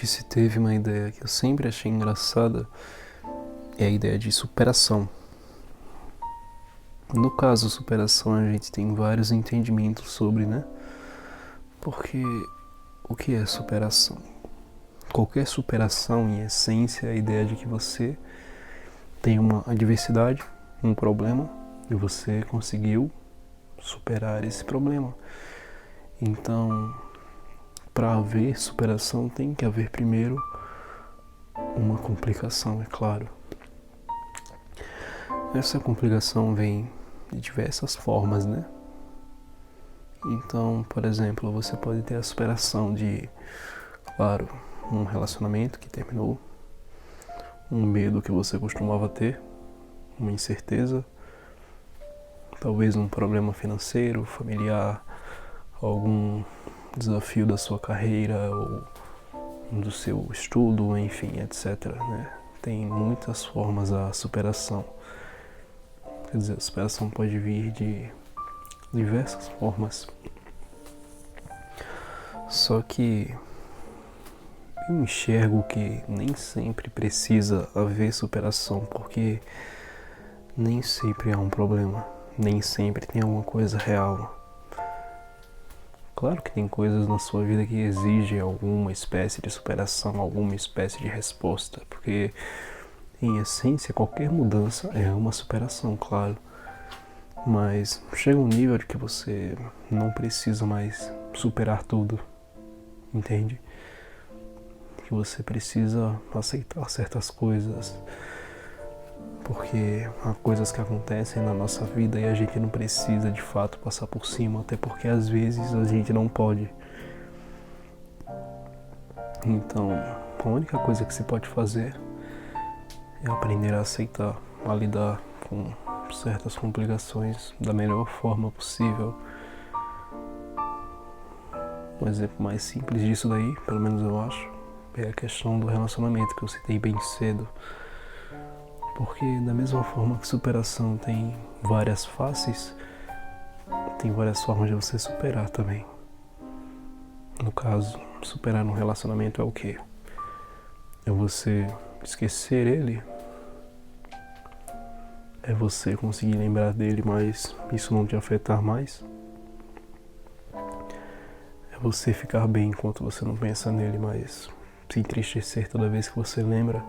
que se teve uma ideia que eu sempre achei engraçada, é a ideia de superação. No caso, superação a gente tem vários entendimentos sobre, né? Porque o que é superação? Qualquer superação, em essência, é a ideia de que você tem uma adversidade, um problema, e você conseguiu superar esse problema. Então, para haver superação, tem que haver primeiro uma complicação, é claro. Essa complicação vem de diversas formas, né? Então, por exemplo, você pode ter a superação de, claro, um relacionamento que terminou, um medo que você costumava ter, uma incerteza, talvez um problema financeiro, familiar, algum desafio da sua carreira ou do seu estudo, enfim, etc, né? Tem muitas formas a superação. Quer dizer, a superação pode vir de diversas formas. Só que eu enxergo que nem sempre precisa haver superação, porque nem sempre há um problema, nem sempre tem alguma coisa real. Claro que tem coisas na sua vida que exigem alguma espécie de superação, alguma espécie de resposta, porque em essência qualquer mudança é uma superação, claro. Mas chega um nível de que você não precisa mais superar tudo, entende? Que você precisa aceitar certas coisas, porque há coisas que acontecem na nossa vida e a gente não precisa de fato passar por cima, até porque às vezes a gente não pode. Então, a única coisa que se pode fazer é aprender a aceitar, a lidar com certas complicações da melhor forma possível. Um exemplo mais simples disso daí, pelo menos eu acho, é a questão do relacionamento que eu citei bem cedo. Porque da mesma forma que superação tem várias faces, tem várias formas de você superar também. No caso, superar um relacionamento é o quê? É você esquecer ele? É você conseguir lembrar dele, mas isso não te afetar mais? É você ficar bem enquanto você não pensa nele, mas se entristecer toda vez que você lembra?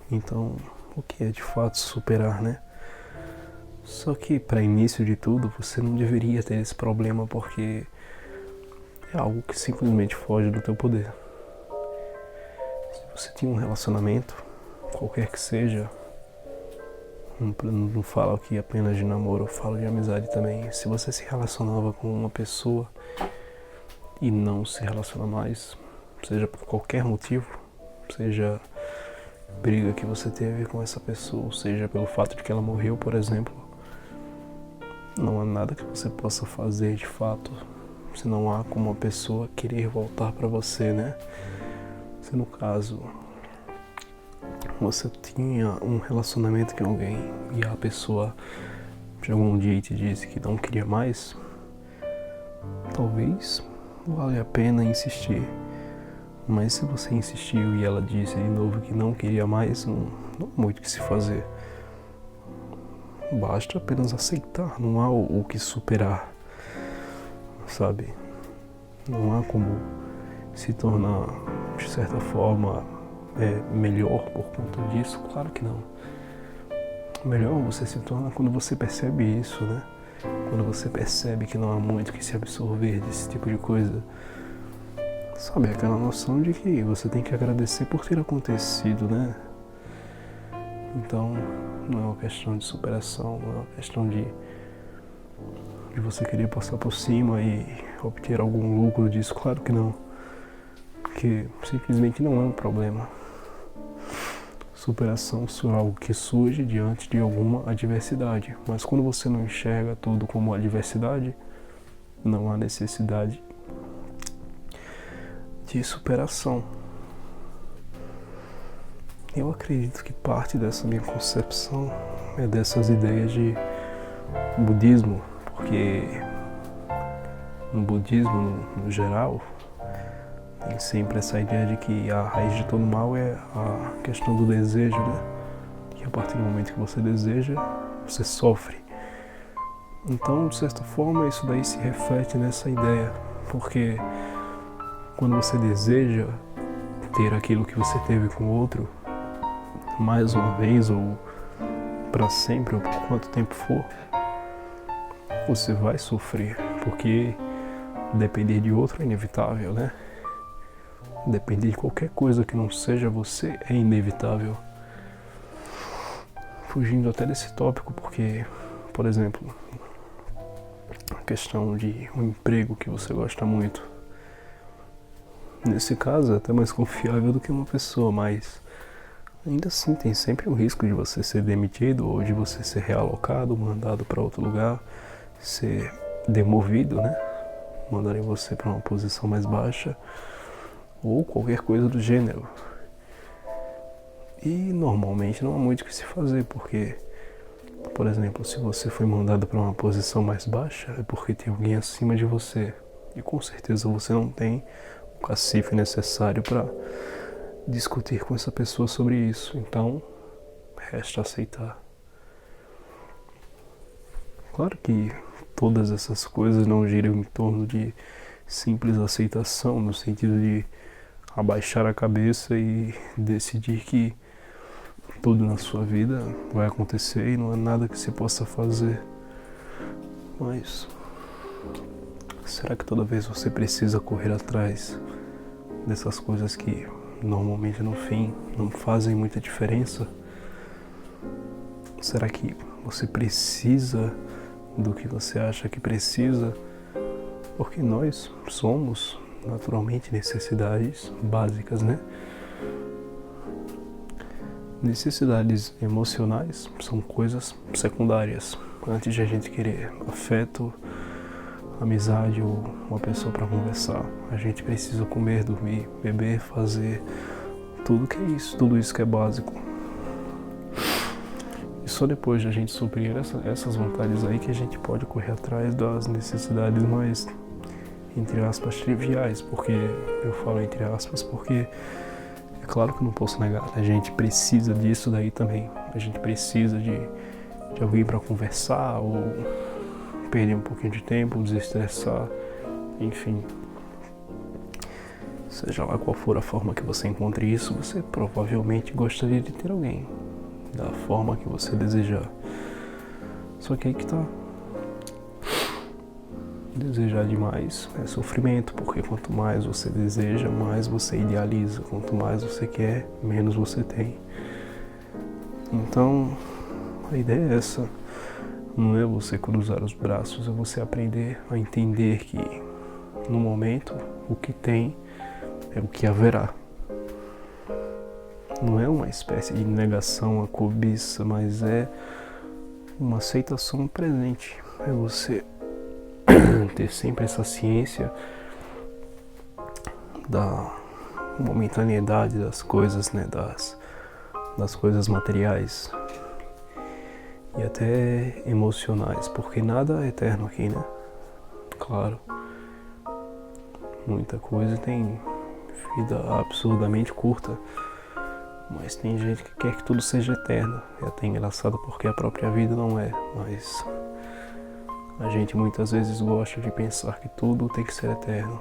Então, o que é de fato superar, né? Só que, para início de tudo, você não deveria ter esse problema porque é algo que simplesmente foge do teu poder. Se você tinha um relacionamento, qualquer que seja, não falo aqui apenas de namoro, eu falo de amizade também. Se você se relacionava com uma pessoa e não se relaciona mais, seja por qualquer motivo, seja briga que você teve com essa pessoa, seja pelo fato de que ela morreu, por exemplo, não há nada que você possa fazer de fato, se não há como a pessoa querer voltar para você, né? Se no caso você tinha um relacionamento com alguém e a pessoa chegou um dia e te disse que não queria mais, talvez vale a pena insistir. Mas se você insistiu e ela disse de novo que não queria mais, não há muito o que se fazer. Basta apenas aceitar, não há o que superar, sabe? Não há como se tornar, de certa forma, melhor por conta disso, claro que não. Melhor você se torna quando você percebe isso, né? Quando você percebe que não há muito que se absorver desse tipo de coisa. Sabe, aquela noção de que você tem que agradecer por ter acontecido, né? Então, não é uma questão de superação, não é uma questão de você querer passar por cima e obter algum lucro disso, claro que não. Porque simplesmente não é um problema. Superação é algo que surge diante de alguma adversidade, mas quando você não enxerga tudo como adversidade, não há necessidade de superação. Eu acredito que parte dessa minha concepção é dessas ideias de budismo, porque no budismo, no geral, tem sempre essa ideia de que a raiz de todo mal é a questão do desejo, né? Que a partir do momento que você deseja, você sofre. Então, de certa forma, isso daí se reflete nessa ideia, porque quando você deseja ter aquilo que você teve com o outro, mais uma vez ou para sempre ou por quanto tempo for, você vai sofrer, porque depender de outro é inevitável, né? Depender de qualquer coisa que não seja você é inevitável. Fugindo até desse tópico, porque, por exemplo, a questão de um emprego que você gosta muito, nesse caso é até mais confiável do que uma pessoa, mas ainda assim tem sempre um risco de você ser demitido ou de você ser realocado, mandado para outro lugar, ser demovido, né? Mandarem você para uma posição mais baixa ou qualquer coisa do gênero. E normalmente não há muito o que se fazer, porque, por exemplo, se você foi mandado para uma posição mais baixa, é porque tem alguém acima de você. E com certeza você não tem o cacife necessário para discutir com essa pessoa sobre isso. Então, resta aceitar. Claro que todas essas coisas não giram em torno de simples aceitação, no sentido de abaixar a cabeça e decidir que tudo na sua vida vai acontecer e não há nada que se possa fazer. Mas será que toda vez você precisa correr atrás dessas coisas que normalmente no fim não fazem muita diferença? Será que você precisa do que você acha que precisa? Porque nós somos naturalmente necessidades básicas, né? Necessidades emocionais são coisas secundárias. Antes de a gente querer afeto, amizade ou uma pessoa para conversar, a gente precisa comer, dormir, beber, fazer tudo que é isso, tudo isso que é básico. E só depois de a gente suprir essas vontades aí que a gente pode correr atrás das necessidades mais, entre aspas, triviais. Porque eu falo entre aspas porque é claro que eu não posso negar, a gente precisa disso daí também. A gente precisa de alguém para conversar ou perder um pouquinho de tempo, desestressar, enfim. Seja lá qual for a forma que você encontre isso, você provavelmente gostaria de ter alguém da forma que você desejar. Só que aí que tá. Desejar demais é sofrimento, porque quanto mais você deseja, mais você idealiza. Quanto mais você quer, menos você tem. Então, a ideia é essa. Não é você cruzar os braços, é você aprender a entender que no momento o que tem é o que haverá. Não é uma espécie de negação à cobiça, mas é uma aceitação presente. É você ter sempre essa ciência da momentaneidade das coisas, né, das coisas materiais e até emocionais, porque nada é eterno aqui, né? Claro, muita coisa tem vida absurdamente curta, mas tem gente que quer que tudo seja eterno. É até engraçado porque a própria vida não é, mas a gente muitas vezes gosta de pensar que tudo tem que ser eterno,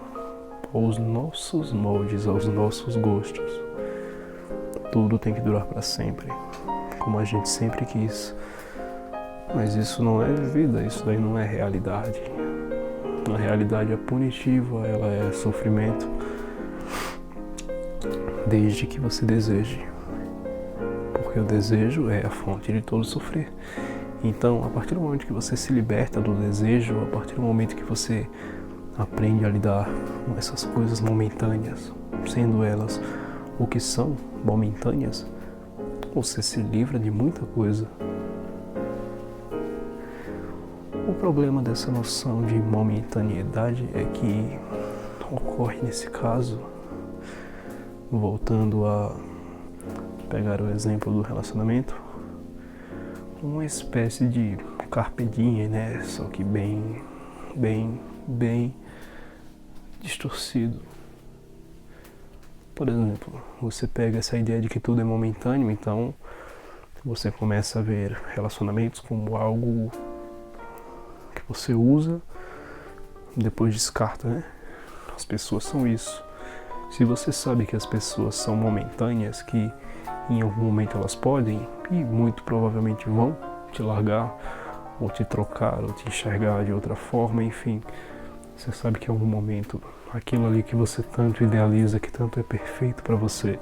aos nossos moldes, aos nossos gostos. Tudo tem que durar para sempre, como a gente sempre quis. Mas isso não é vida, isso daí não é realidade. A realidade é punitiva, ela é sofrimento, desde que você deseje. Porque o desejo é a fonte de todo sofrer. Então, a partir do momento que você se liberta do desejo, a partir do momento que você aprende a lidar com essas coisas momentâneas, sendo elas o que são, momentâneas, você se livra de muita coisa. O problema dessa noção de momentaneidade é que ocorre nesse caso, voltando a pegar o exemplo do relacionamento, uma espécie de carpe diem, né? Só que bem distorcido. Por exemplo, você pega essa ideia de que tudo é momentâneo, então você começa a ver relacionamentos como algo que você usa, depois descarta, né? As pessoas são isso. Se você sabe que as pessoas são momentâneas, que em algum momento elas podem e muito provavelmente vão te largar, ou te trocar, ou te enxergar de outra forma, enfim, você sabe que em algum momento aquilo ali que você tanto idealiza, que tanto é perfeito para você,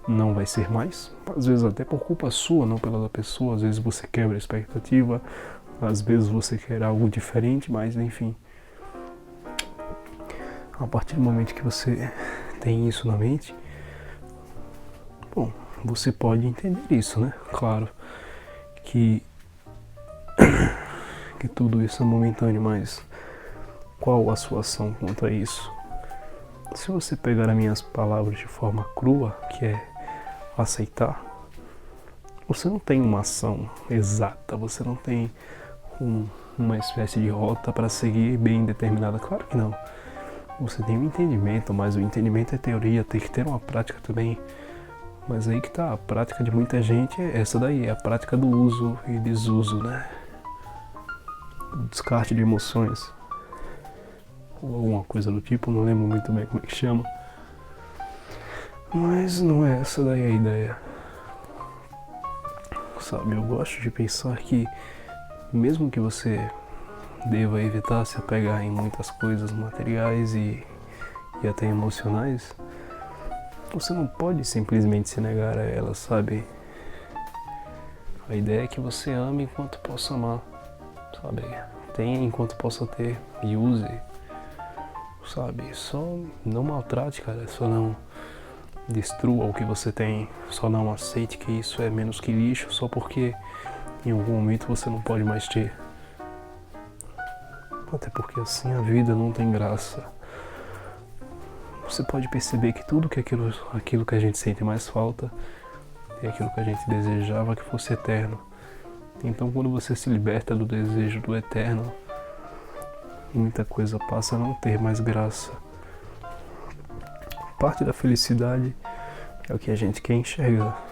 não vai ser mais. Às vezes até por culpa sua, não pela da pessoa. Às vezes você quebra a expectativa, às vezes você quer algo diferente, mas enfim, a partir do momento que você tem isso na mente, bom, você pode entender isso, né? Claro que tudo isso é momentâneo, mas qual a sua ação quanto a isso? Se você pegar as minhas palavras de forma crua, que é aceitar, você não tem uma ação exata, você não tem uma espécie de rota para seguir bem determinada, claro que não. Você tem um entendimento, mas o entendimento é teoria, tem que ter uma prática também. Mas aí que tá, a prática de muita gente é essa daí, é a prática do uso e desuso, né? Descarte de emoções, ou alguma coisa do tipo, não lembro muito bem como é que chama. Mas não é essa daí a ideia. Sabe, eu gosto de pensar que mesmo que você deva evitar se apegar em muitas coisas materiais e até emocionais, você não pode simplesmente se negar a elas, sabe? A ideia é que você ame enquanto possa amar, sabe? Tenha enquanto possa ter e use, sabe? Só não maltrate, cara, só não destrua o que você tem, só não aceite que isso é menos que lixo só porque em algum momento você não pode mais ter. Até porque assim a vida não tem graça. Você pode perceber que tudo que aquilo que a gente sente mais falta é aquilo que a gente desejava que fosse eterno. Então quando você se liberta do desejo do eterno, muita coisa passa a não ter mais graça. Parte da felicidade é o que a gente quer enxergar.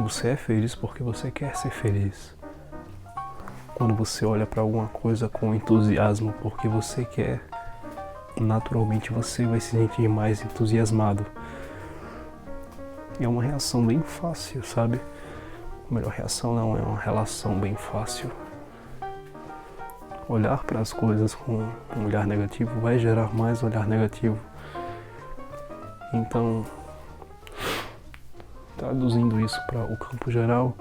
Você é feliz porque você quer ser feliz. Quando você olha para alguma coisa com entusiasmo porque você quer, naturalmente você vai se sentir mais entusiasmado. É uma reação bem fácil, sabe? A melhor reação não, é uma relação bem fácil. Olhar para as coisas com um olhar negativo vai gerar mais olhar negativo. Então, traduzindo isso para o campo geral,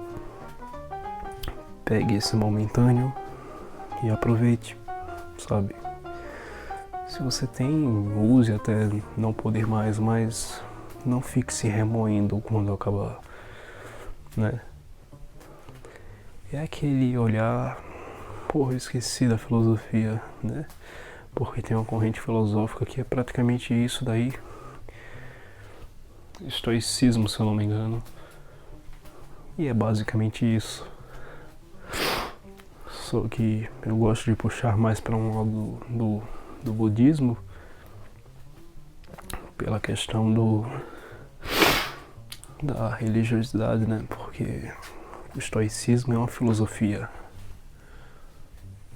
pegue esse momentâneo e aproveite, sabe? Se você tem, use até não poder mais, mas não fique se remoendo quando acabar, né? É aquele olhar, porra, eu esqueci da filosofia, né? Porque tem uma corrente filosófica que é praticamente isso daí. Estoicismo, se eu não me engano. E é basicamente isso. Só que eu gosto de puxar mais para um lado do budismo, pela questão da religiosidade, né? Porque o estoicismo é uma filosofia.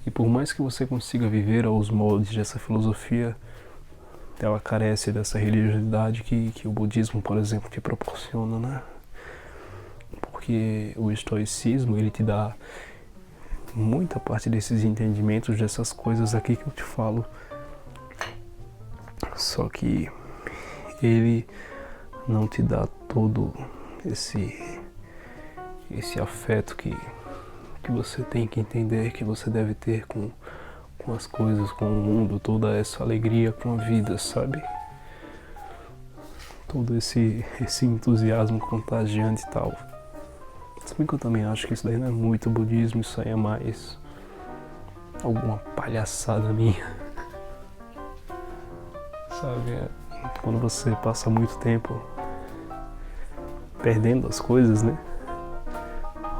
E por mais que você consiga viver aos moldes dessa filosofia, ela carece dessa religiosidade que o budismo, por exemplo, te proporciona, né? Porque o estoicismo, ele te dá muita parte desses entendimentos, dessas coisas aqui que eu te falo. Só que ele não te dá todo esse afeto que você tem que entender, que você deve ter com as coisas, com o mundo, toda essa alegria com a vida, sabe? Todo esse entusiasmo contagiante e tal. Se bem que eu também acho que isso daí não é muito budismo, isso aí é mais alguma palhaçada minha. Sabe? Quando você passa muito tempo perdendo as coisas, né?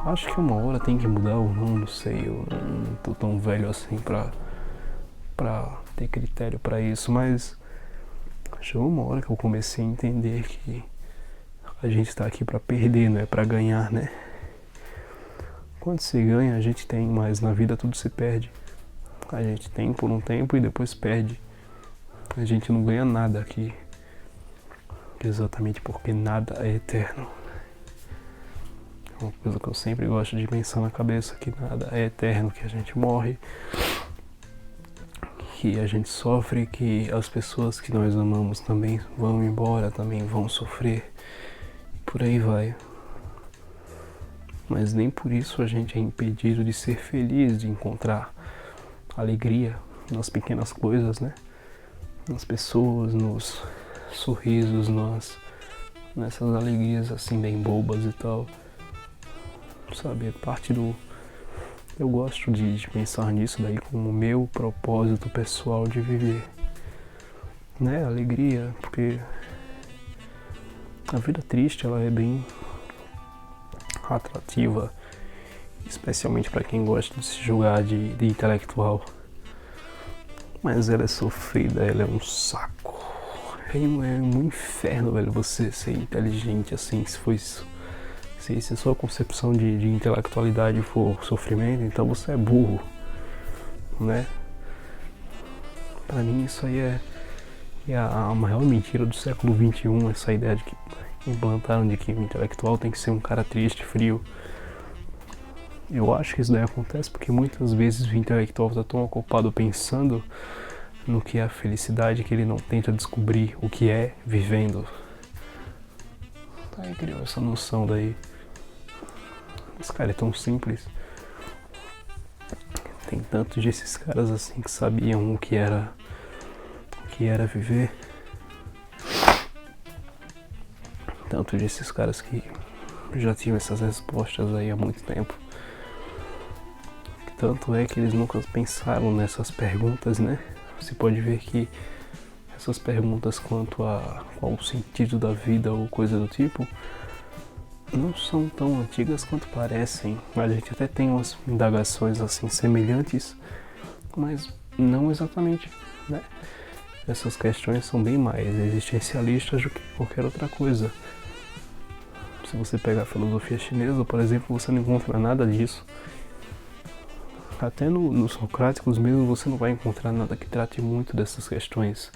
Acho que uma hora tem que mudar ou não sei, eu não tô tão velho assim pra ter critério pra isso, mas chegou uma hora que eu comecei a entender que a gente está aqui para perder, não é para ganhar, né? Quando se ganha, a gente tem, mas na vida tudo se perde. A gente tem por um tempo e depois perde. A gente não ganha nada aqui. Exatamente porque nada é eterno. É uma coisa que eu sempre gosto de pensar na cabeça, que nada é eterno, que a gente morre, que a gente sofre, que as pessoas que nós amamos também vão embora, também vão sofrer. Por aí vai. Mas nem por isso a gente é impedido de ser feliz, de encontrar alegria nas pequenas coisas, né? Nas pessoas, nos sorrisos, nessas alegrias assim bem bobas e tal. Sabe, parte do... Eu gosto de pensar nisso daí como meu propósito pessoal de viver. Né? Alegria, porque a vida triste ela é bem atrativa, especialmente para quem gosta de se julgar de intelectual. Mas ela é sofrida, ela é um saco. É um inferno, velho, você ser inteligente assim, se for isso. Se a sua concepção de intelectualidade for sofrimento, então você é burro, né? Pra mim isso aí é a maior mentira do século XXI, essa ideia de que implantaram de que o intelectual tem que ser um cara triste, frio. Eu acho que isso daí acontece porque muitas vezes o intelectual está tão ocupado pensando no que é a felicidade que ele não tenta descobrir o que é vivendo. Aí criou essa noção daí. Esse cara é tão simples. Tem tantos desses caras assim que sabiam o que era viver. Tantos desses caras que já tinham essas respostas aí há muito tempo. Tanto é que eles nunca pensaram nessas perguntas, né? Você pode ver que essas perguntas quanto a qual o sentido da vida ou coisa do tipo não são tão antigas quanto parecem. A gente até tem umas indagações assim semelhantes, mas não exatamente, né? Essas questões são bem mais existencialistas do que qualquer outra coisa. Se você pegar a filosofia chinesa, por exemplo, você não encontra nada disso. Até nos socráticos mesmo você não vai encontrar nada que trate muito dessas questões.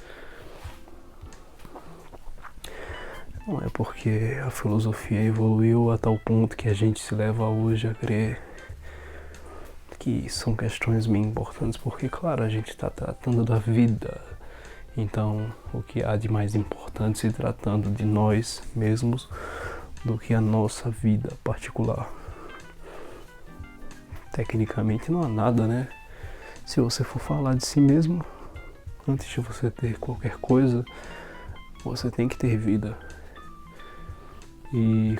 Não é porque a filosofia evoluiu a tal ponto que a gente se leva hoje a crer que são questões bem importantes, porque claro, a gente está tratando da vida. Então, o que há de mais importante se tratando de nós mesmos do que a nossa vida particular. Tecnicamente não há nada, né? Se você for falar de si mesmo, antes de você ter qualquer coisa, você tem que ter vida. E,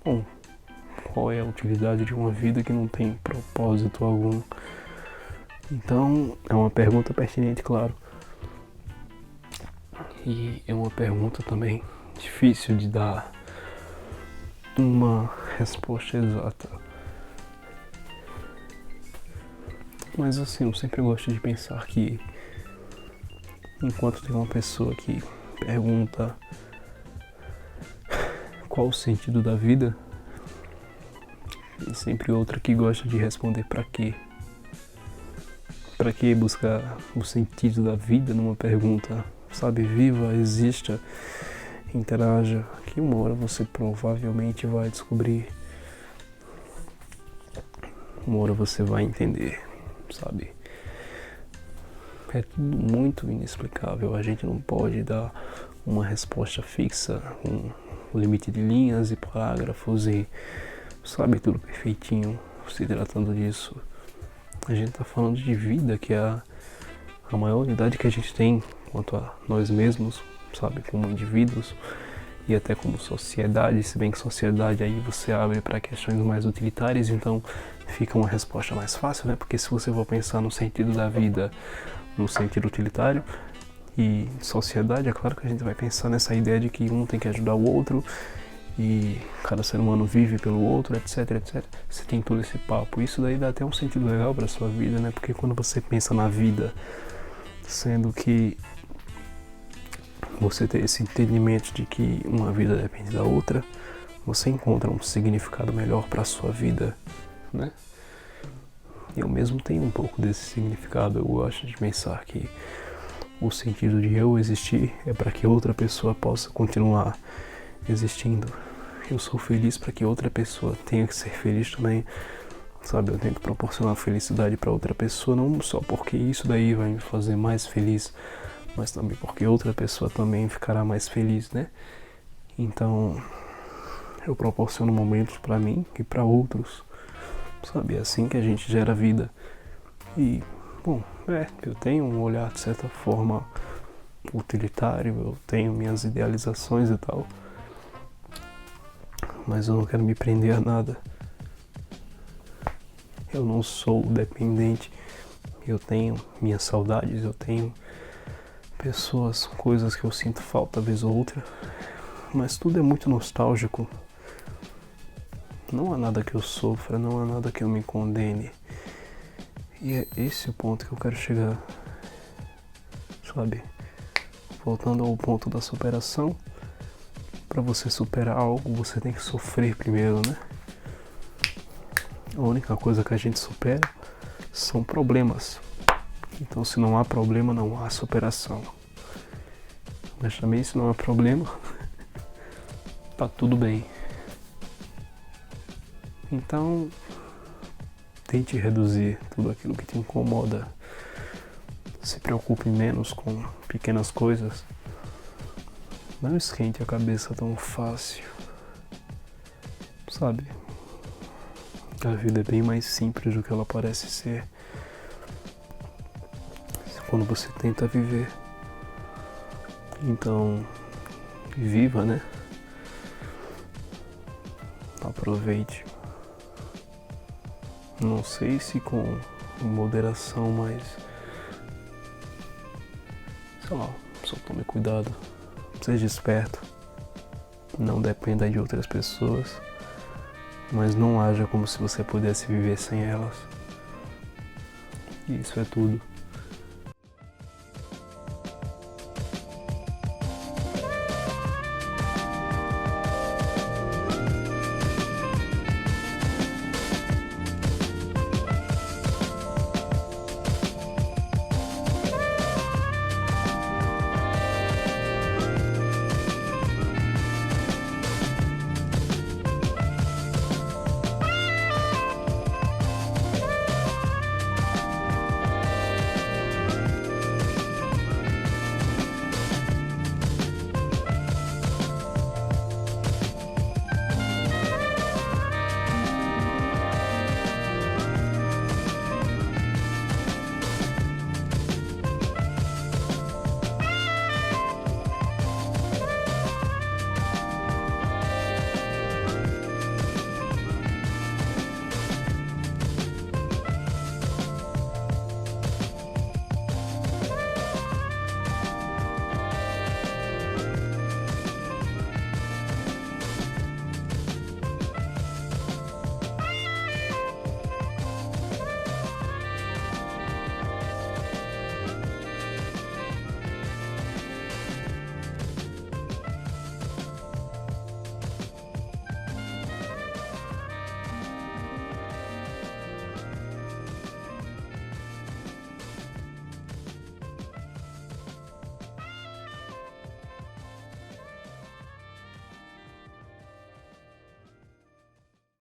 bom, qual é a utilidade de uma vida que não tem propósito algum? Então, é uma pergunta pertinente, claro. E é uma pergunta também difícil de dar uma resposta exata. Mas assim, eu sempre gosto de pensar que enquanto tem uma pessoa que pergunta qual o sentido da vida, tem sempre outra que gosta de responder pra quê. Pra que buscar o sentido da vida numa pergunta? Sabe, viva, exista, interaja, que uma hora você provavelmente vai descobrir. Uma hora você vai entender, sabe? É tudo muito inexplicável, a gente não pode dar uma resposta fixa, um limite de linhas e parágrafos e, sabe, tudo perfeitinho se tratando disso. A gente tá falando de vida, que é a maior unidade que a gente tem quanto a nós mesmos, sabe, como indivíduos e até como sociedade, se bem que sociedade aí você abre para questões mais utilitárias, então fica uma resposta mais fácil, né? Porque se você for pensar no sentido da vida, no sentido utilitário e sociedade, é claro que a gente vai pensar nessa ideia de que um tem que ajudar o outro e cada ser humano vive pelo outro, etc, etc. Você tem todo esse papo, isso daí dá até um sentido legal para sua vida, né? Porque quando você pensa na vida, sendo que você ter esse entendimento de que uma vida depende da outra, você encontra um significado melhor para a sua vida, né? Eu mesmo tenho um pouco desse significado. Eu gosto de pensar que o sentido de eu existir é para que outra pessoa possa continuar existindo. Eu sou feliz para que outra pessoa tenha que ser feliz também, sabe? Eu tento proporcionar felicidade para outra pessoa, não só porque isso daí vai me fazer mais feliz, mas também porque outra pessoa também ficará mais feliz, né? Então, eu proporciono momentos para mim e para outros, sabe? É assim que a gente gera vida. E, bom, eu tenho um olhar de certa forma utilitário, eu tenho minhas idealizações e tal, mas eu não quero me prender a nada. Eu não sou dependente, eu tenho minhas saudades, eu tenho pessoas, coisas que eu sinto falta vez ou outra, mas tudo é muito nostálgico. Não há nada que eu sofra, não há nada que eu me condene. E é esse o ponto que eu quero chegar, sabe? Voltando ao ponto da superação, para você superar algo, você tem que sofrer primeiro, né? A única coisa que a gente supera são problemas. Então, se não há problema, não há superação. Mas também, se não há problema, tá tudo bem. Então, tente reduzir tudo aquilo que te incomoda. Se preocupe menos com pequenas coisas. Não esquente a cabeça tão fácil. Sabe? A vida é bem mais simples do que ela parece ser quando você tenta viver. Então, viva, né? Aproveite. Não sei se com moderação, mas sei lá, só tome cuidado. Seja esperto. Não dependa de outras pessoas, mas não haja como se você pudesse viver sem elas. E isso é tudo.